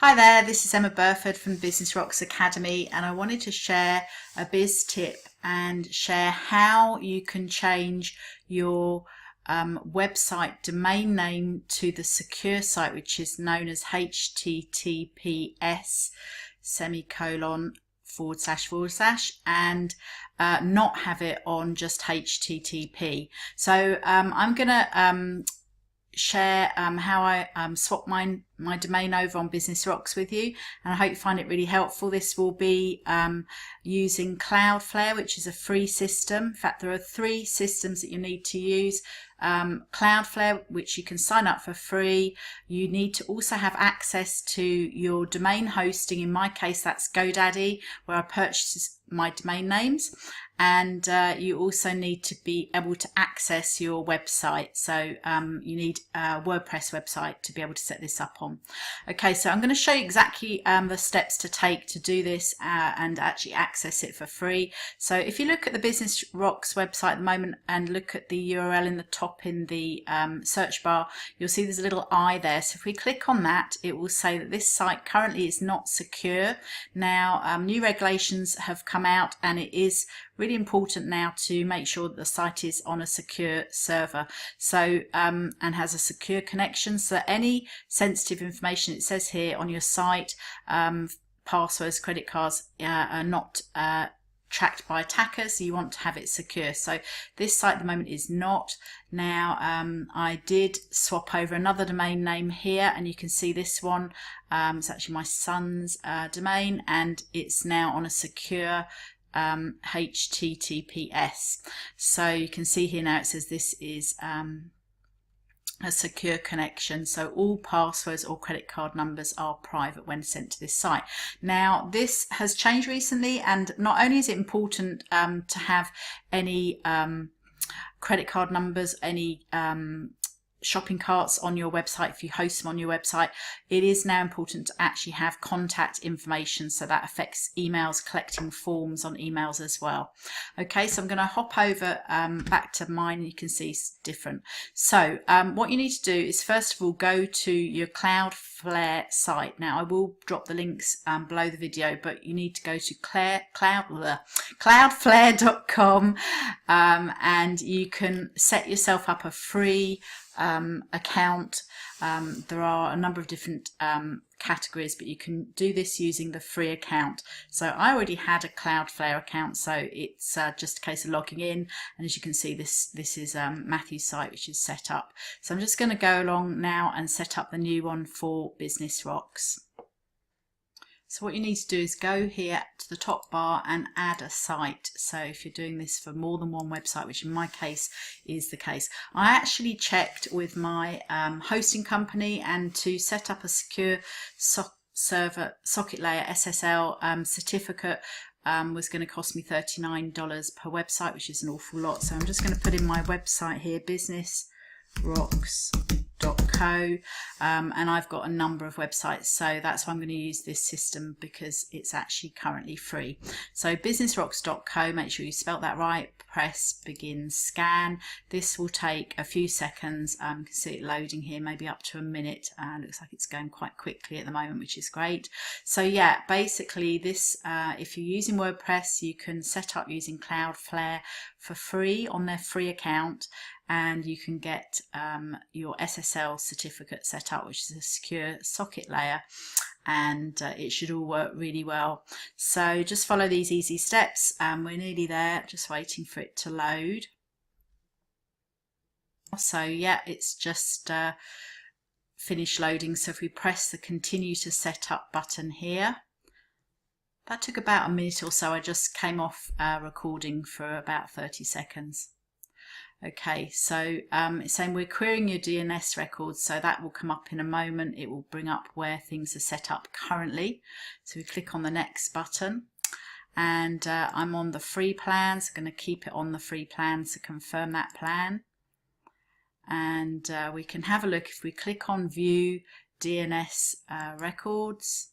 Hi there, this is Emma Burford from Business Rocks Academy, and I wanted to share a biz tip and share how you can change your website domain name to the secure site, which is known as HTTPS // and not have it on just HTTP. So I'm going to share how I swap my domain over on Business Rocks with you, and I hope you find it really helpful. This will be using Cloudflare, which is a free system. In fact, there are 3 systems that you need to use. Cloudflare, which you can sign up for free. You need to also have access to your domain hosting. In my case, that's GoDaddy, where I purchase my domain names, and you also need to be able to access your website. So you need a WordPress website to be able to set this up on. Okay, so I'm going to show you exactly the steps to take to do this and actually access it for free. So if you look at the Business Rocks website at the moment and look at the URL in the top in the search bar, you'll see there's a little I there. So if we click on that, it will say that this site currently is not secure. Now new regulations have come out, and it is really important now to make sure that the site is on a secure server, so and has a secure connection, so that any sensitive information, it says here on your site, passwords, credit cards, are not tracked by attackers. So you want to have it secure. So this site at the moment is not. Now I did swap over another domain name here, and you can see this one, it's actually my son's domain, and it's now on a secure HTTPS. So you can see here now it says this is a secure connection, so all passwords or credit card numbers are private when sent to this site. Now this has changed recently, and not only is it important to have any credit card numbers, any shopping carts on your website if you host them on your website, it is now important to actually have contact information, so that affects emails, collecting forms on emails as well. Okay, so I'm going to hop over back to mine, and you can see it's different. So what you need to do is first of all go to your Cloudflare site. Now I will drop the links below the video, but you need to go to cloudflare.com and you can set yourself up a free account. There are a number of different categories, but you can do this using the free account. So I already had a Cloudflare account, so it's just a case of logging in, and as you can see, this is Matthew's site, which is set up. So I'm just going to go along now and set up the new one for Business Rocks. So what you need to do is go here to the top bar and add a site. So if you're doing this for more than one website, which in my case is the case, I actually checked with my hosting company, and to set up a secure server socket layer SSL certificate was going to cost me $39 per website, which is an awful lot. So I'm just going to put in my website here, businessrocks.co, and I've got a number of websites, so that's why I'm going to use this system, because it's actually currently free. So businessrocks.co, make sure you spelt that right, press begin scan. This will take a few seconds. You can see it loading here, maybe up to a minute. Looks like it's going quite quickly at the moment, which is great. So yeah, basically this, if you're using WordPress, you can set up using Cloudflare for free on their free account, and you can get your SSL certificate set up, which is a secure socket layer, and it should all work really well. So just follow these easy steps, and we're nearly there, just waiting for it to load. So yeah, it's just finished loading. So if we press the continue to set up button here, that took about a minute or so. I just came off recording for about 30 seconds. Okay, so it's saying we're querying your DNS records, so that will come up in a moment. It will bring up where things are set up currently. So we click on the next button, and I'm on the free plan, so I'm going to keep it on the free plan to confirm that plan. And we can have a look if we click on view DNS records.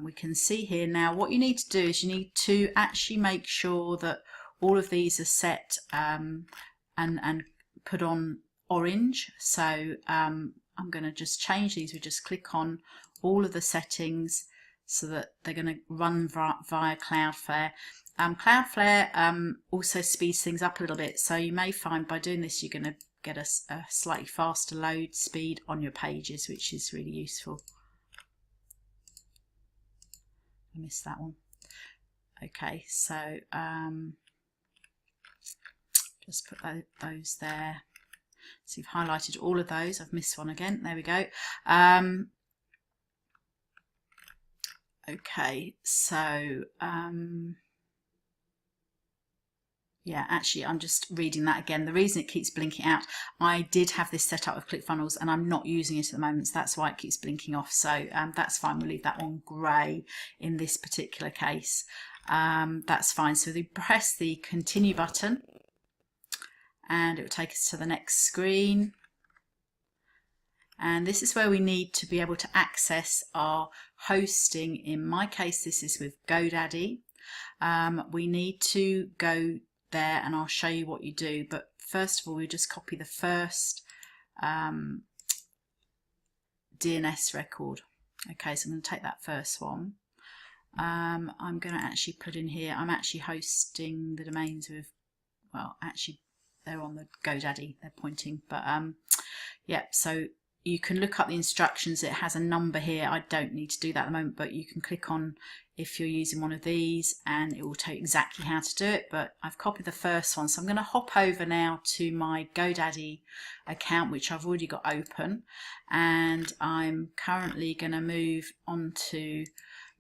We can see here now what you need to do is you need to actually make sure that all of these are set and put on orange. So I'm going to just change these. We just click on all of the settings so that they're going to run via Cloudflare. Cloudflare also speeds things up a little bit, so you may find by doing this you're going to get a slightly faster load speed on your pages, which is really useful. I missed that one. Okay, so just put those there. So you've highlighted all of those. I've missed one again. There we go. Okay, so yeah, actually I'm just reading that again. The reason it keeps blinking out, I did have this set up with ClickFunnels and I'm not using it at the moment, so that's why it keeps blinking off. So that's fine, we'll leave that one grey in this particular case. That's fine. So we press the continue button and it will take us to the next screen. And this is where we need to be able to access our hosting. In my case, this is with GoDaddy. We need to go there and I'll show you what you do. But first of all, we just copy the first DNS record. Okay, so I'm going to take that first one. I'm going to actually put in here, I'm actually hosting the domains with, well, actually they're on the GoDaddy, they're pointing, but yeah, so you can look up the instructions. It has a number here. I don't need to do that at the moment, but you can click on if you're using one of these and it will tell you exactly how to do it. But I've copied the first one, so I'm going to hop over now to my GoDaddy account, which I've already got open, and I'm currently going to move on to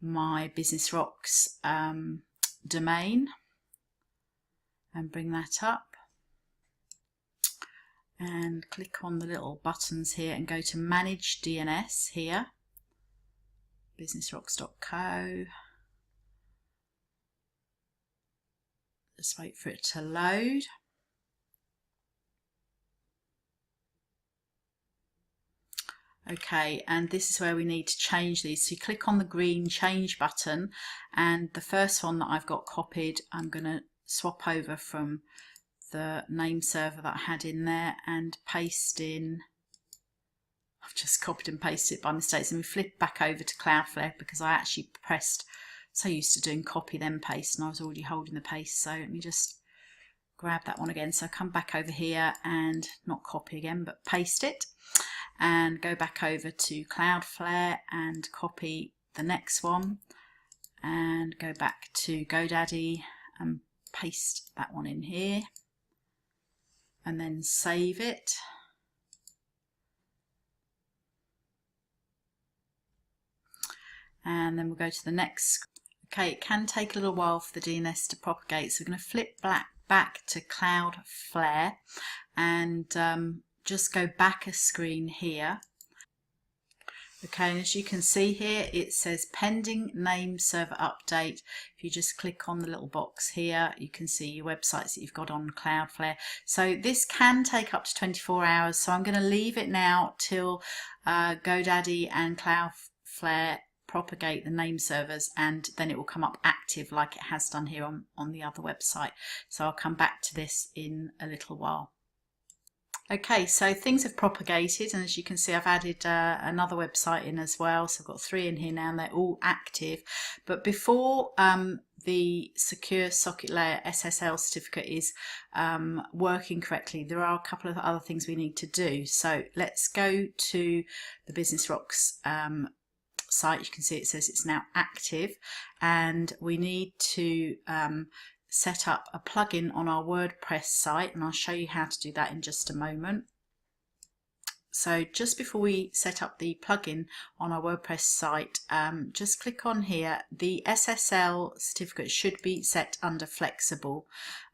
my Business Rocks domain and bring that up. And click on the little buttons here and go to Manage DNS here, businessrocks.co. Just wait for it to load. Okay, and this is where we need to change these. So you click on the green change button, and the first one that I've got copied, I'm going to swap over from the name server that I had in there and paste in. I've just copied and pasted it by mistake, and we flip back over to Cloudflare because I actually pressed, so used to doing copy then paste, and I was already holding the paste. So let me just grab that one again. So come back over here and not copy again but paste it, and go back over to Cloudflare and copy the next one and go back to GoDaddy and paste that one in here. And then save it. And then we'll go to the next. Okay, it can take a little while for the DNS to propagate, so we're going to flip back to Cloudflare and just go back a screen here. Okay, and as you can see here, it says pending name server update. If you just click on the little box here, you can see your websites that you've got on Cloudflare. So this can take up to 24 hours. So I'm going to leave it now till GoDaddy and Cloudflare propagate the name servers, and then it will come up active like it has done here on the other website. So I'll come back to this in a little while. Okay, so things have propagated, and as you can see, I've added another website in as well. So I've got 3 in here now, and they're all active. But before the Secure Socket Layer SSL certificate is working correctly, there are a couple of other things we need to do. So let's go to the Business Rocks site. You can see it says it's now active, and we need to set up a plugin on our WordPress site, and I'll show you how to do that in just a moment. So just before we set up the plugin on our WordPress site, just click on here. The SSL certificate should be set under flexible.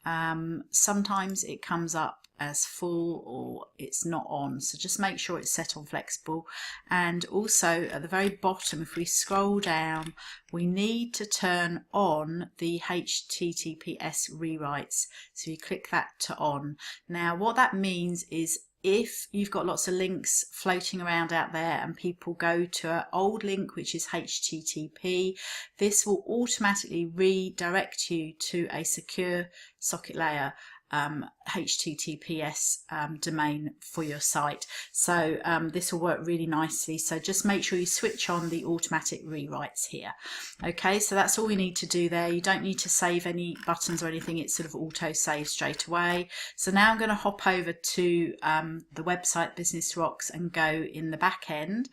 Sometimes it comes up as full or it's not on, so just make sure it's set on flexible. And also at the very bottom, if we scroll down, we need to turn on the HTTPS rewrites, so you click that to on. Now what that means is if you've got lots of links floating around out there and people go to an old link which is HTTP, this will automatically redirect you to a secure socket layer HTTPS domain for your site. So this will work really nicely. So just make sure you switch on the automatic rewrites here. Okay, so that's all we need to do there. You don't need to save any buttons or anything. It's sort of auto save straight away. So now I'm going to hop over to the website Business Rocks and go in the back end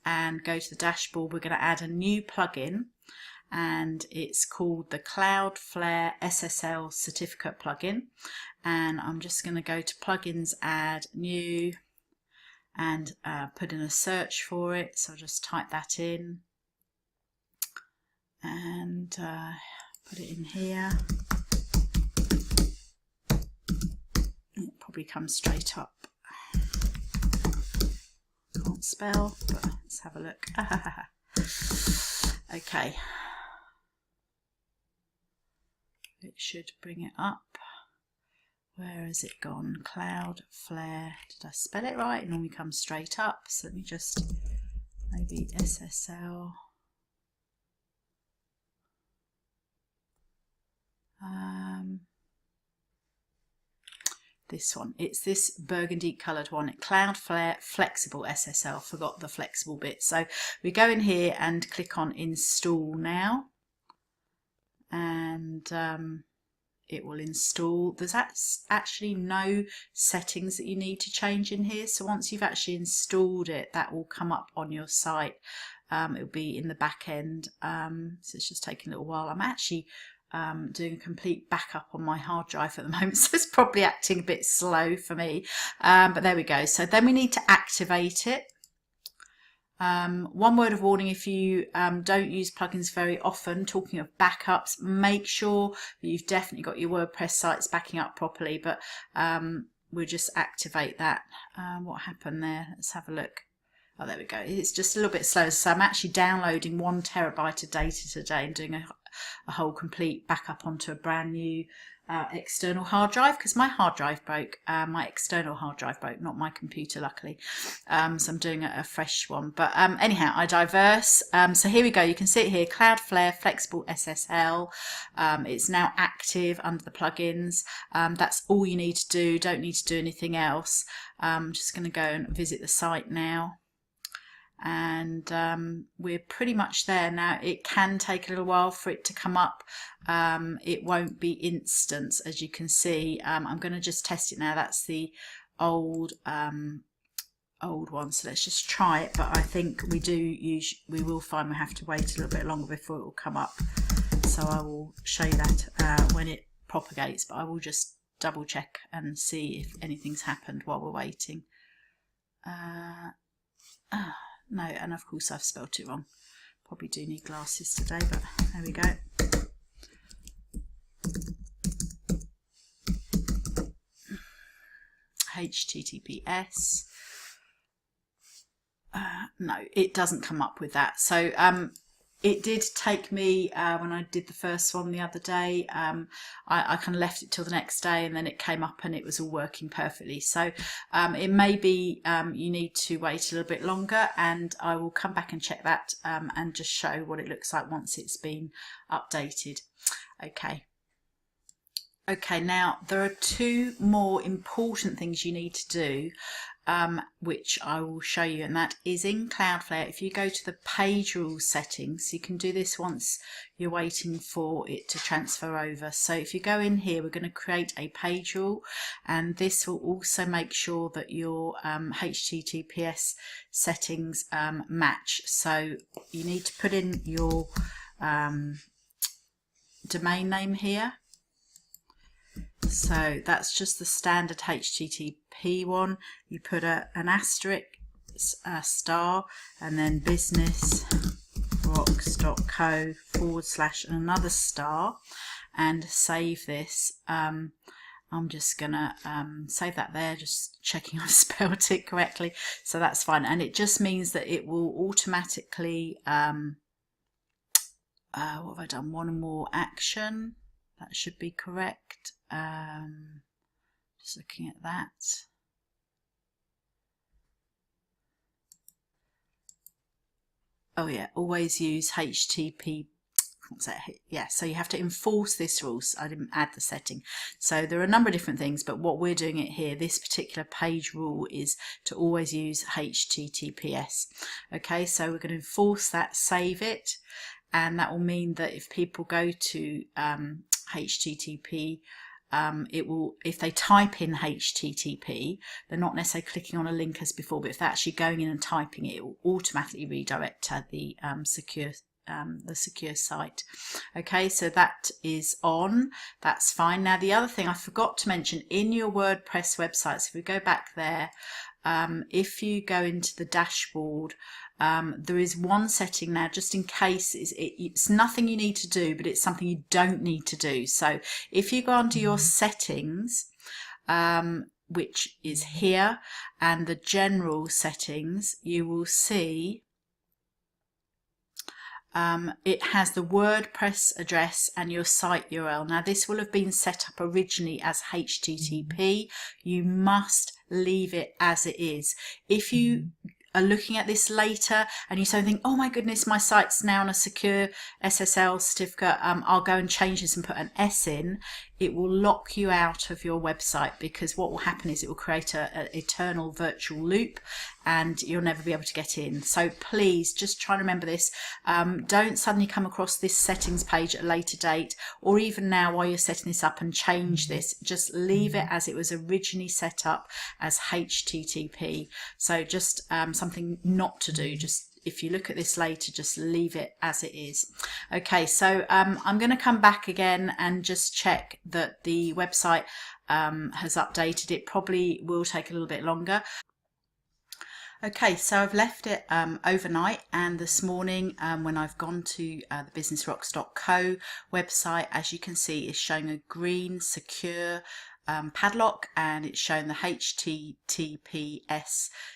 and go to the dashboard. We're going to add a new plugin, and it's called the Cloudflare SSL Certificate plugin. And I'm just going to go to plugins, add new, and put in a search for it. So I'll just type that in and put it in here. It probably comes straight up. Can't spell, but let's have a look. Okay. It should bring it up. Where has it gone? Cloudflare. Did I spell it right? It normally comes straight up. So let me just maybe SSL. This one. It's this burgundy coloured one. Cloudflare Flexible SSL. Forgot the flexible bit. So we go in here and click on Install now. And it will install. There's actually no settings that you need to change in here. So once you've actually installed it, that will come up on your site. It'll be in the back end. So it's just taking a little while. I'm actually doing a complete backup on my hard drive at the moment, so it's probably acting a bit slow for me. But there we go. So then we need to activate it. One word of warning, if you don't use plugins very often, talking of backups, make sure that you've definitely got your WordPress sites backing up properly, but we'll just activate that. What happened there? Let's have a look. Oh, there we go. It's just a little bit slow. So I'm actually downloading 1 terabyte of data today and doing a whole complete backup onto a brand new external hard drive, because my hard drive broke, my external hard drive broke, not my computer, luckily. So I'm doing a fresh one. But anyhow, I digress. So here we go. You can see it here, Cloudflare Flexible SSL. It's now active under the plugins. That's all you need to do. Don't need to do anything else. I'm just going to go and visit the site now. And we're pretty much there now. It can take a little while for it to come up. It won't be instant, as you can see. I'm going to just test it now. That's the old one, so let's just try it. But I think we will find we have to wait a little bit longer before it will come up. So I will show you that when it propagates, but I will just double check and see if anything's happened while we're waiting. No, and of course I've spelt it wrong. Probably do need glasses today, but there we go. HTTPS. No, it doesn't come up with that. So it did take me, when I did the first one the other day, I kind of left it till the next day, and then it came up and it was all working perfectly. So it may be you need to wait a little bit longer, and I will come back and check that and just show what it looks like once it's been updated. Okay, now there are 2 more important things you need to do, which I will show you, and that is in Cloudflare. If you go to the page rules settings, you can do this once you're waiting for it to transfer over. So if you go in here, we're going to create a page rule, and this will also make sure that your HTTPS settings match. So you need to put in your domain name here. So that's just the standard HTTP one. You put an asterisk, star, and then businessrocks.co / and another star, and save this. I'm just gonna save that there, just checking I've spelled it correctly. So that's fine, and it just means that it will automatically what have I done? One more action. That should be correct. Just looking at that. Oh yeah, always use HTTP. Yeah, so you have to enforce this rule. So I didn't add the setting. So there are a number of different things, but what we're doing it here, this particular page rule is to always use HTTPS. Okay, so we're going to enforce that, save it, and that will mean that if people go to HTTP, it will, if they type in HTTP, they're not necessarily clicking on a link as before, but if they're actually going in and typing it, it will automatically redirect to the secure site. Okay, so that is on. That's fine. Now the other thing I forgot to mention, in your WordPress websites, if we go back there, if you go into the dashboard, there is one setting now, just in case it's nothing you need to do, but it's something you don't need to do. So if you go onto your settings, which is here, and the general settings, you will see it has the WordPress address and your site URL. Now this will have been set up originally as HTTP. You must leave it as it is. If you are looking at this later and you suddenly think, oh my goodness, my site's now on a secure SSL certificate, I'll go and change this and put an S in, it will lock you out of your website, because what will happen is it will create an eternal virtual loop and you'll never be able to get in. So please just try and remember this. Don't suddenly come across this settings page at a later date, or even now while you're setting this up, and change this. Just leave it as it was originally set up, as HTTP. So just something not to do. Just if you look at this later, just leave it as it is. Okay, so I'm going to come back again and just check that the website has updated. It probably will take a little bit longer. Okay, so I've left it overnight, and this morning when I've gone to the businessrocks.co website, as you can see, it's showing a green secure padlock, and it's showing the HTTPS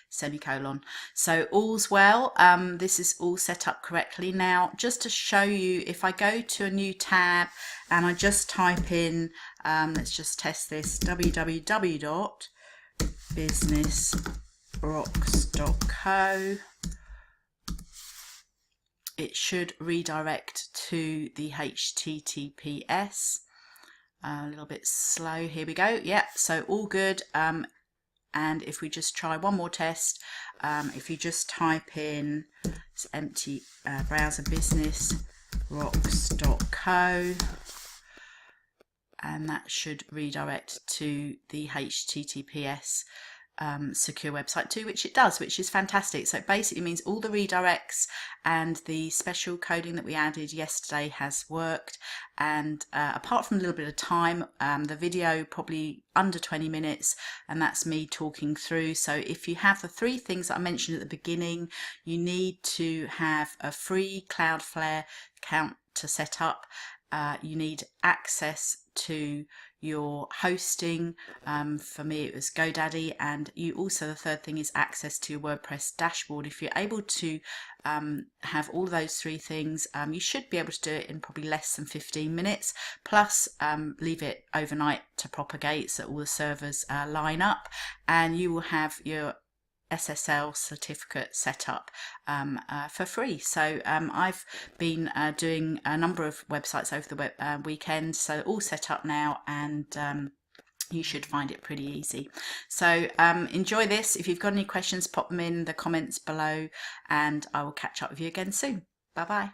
semicolon. So all's well. This is all set up correctly. Now, just to show you, if I go to a new tab and I just type in, let's just test this, www.businessrocks.co, it should redirect to the HTTPS. A little bit slow. Here we go. Yep, so all good. And if we just try one more test, if you just type in empty browser businessrocks.co, and that should redirect to the HTTPS secure website too, which it does, which is fantastic. So it basically means all the redirects and the special coding that we added yesterday has worked, and apart from a little bit of time, the video probably under 20 minutes, and that's me talking through. So if you have the three things that I mentioned at the beginning, you need to have a free Cloudflare account to set up, you need access to your hosting, for me it was GoDaddy, and you also, the third thing is access to your WordPress dashboard. If you're able to have all those three things, you should be able to do it in probably less than 15 minutes, plus leave it overnight to propagate so all the servers line up, and you will have your SSL certificate set up for free. So I've been doing a number of websites over the weekend, so all set up now, and you should find it pretty easy. So enjoy this. If you've got any questions, pop them in the comments below, and I will catch up with you again soon. Bye bye.